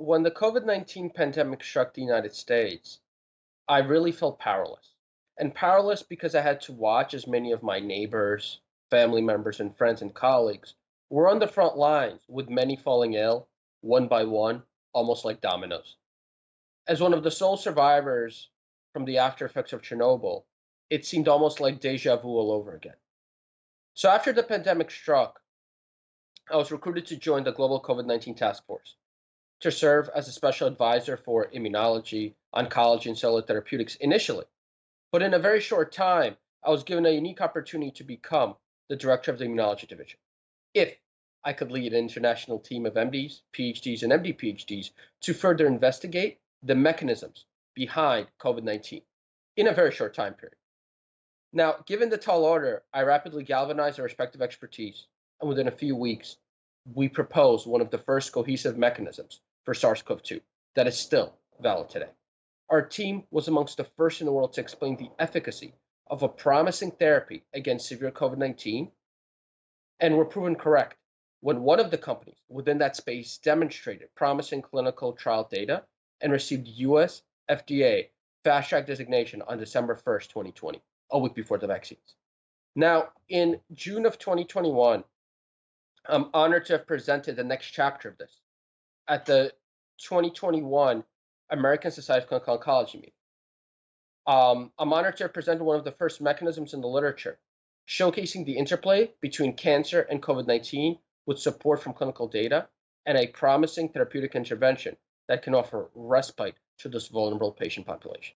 when the COVID-19 pandemic struck the United States, I really felt powerless. And powerless because I had to watch as many of my neighbors, family members, and friends and colleagues were on the front lines, with many falling ill, one by one, almost like dominoes. As one of the sole survivors from the after effects of Chernobyl, it seemed almost like deja vu all over again. So after the pandemic struck, I was recruited to join the global COVID-19 task force to serve as a special advisor for immunology, oncology, and cellular therapeutics initially. But in a very short time, I was given a unique opportunity to become the director of the immunology division. If I could lead an international team of MDs, PhDs, and MD PhDs to further investigate the mechanisms behind COVID 19 in a very short time period. Now, given the tall order, I rapidly galvanized our respective expertise, and within a few weeks, we proposed one of the first cohesive mechanisms for SARS-CoV-2 that is still valid today. Our team was amongst the first in the world to explain the efficacy of a promising therapy against severe COVID 19, and were proven correct when one of the companies within that space demonstrated promising clinical trial data and received US FDA Fast Track designation on December 1st, 2020, a week before the vaccines. Now, in June of 2021, I'm honored to have presented the next chapter of this at the 2021 American Society of Clinical Oncology meeting. I'm honored to have presented one of the first mechanisms in the literature, showcasing the interplay between cancer and COVID 19 with support from clinical data and a promising therapeutic intervention that can offer respite to this vulnerable patient population.